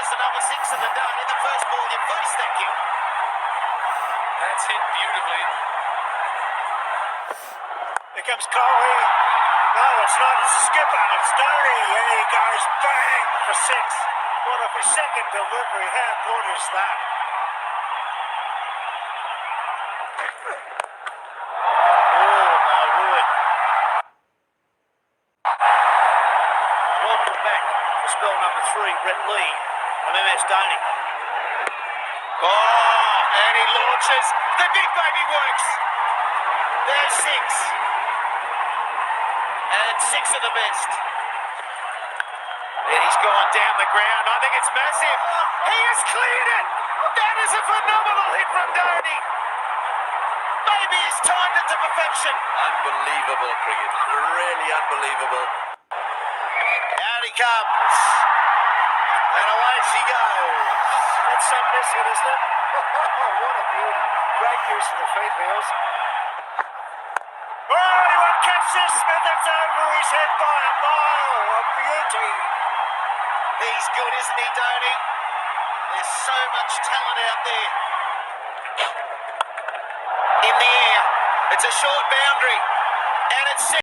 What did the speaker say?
There's another six in the day. The first ball you face, thank you. That's hit beautifully. Here comes Coley. No, it's not. It's the skipper. It's Dhoni. And he goes bang for six. What a second delivery. How good is that? Oh, my word. Welcome back for spell number 3, Brett Lee from MS Dhoni. Oh, and he launches. The big baby works. There's 6. And 6 of the best. And he's gone down the ground. I think it's massive. He has cleared it. That is a phenomenal hit from Dhoni. Maybe he's timed it to perfection. Unbelievable cricket. Really unbelievable. Out he comes. And away she goes. That's some missing, isn't it? What a beauty. Great use of the feet, Hills. Oh, he won't catch this. Smith, it's over his head by a mile. A beauty. He's good, isn't he, Dhoni? There's so much talent out there. In the air. It's a short boundary. And it's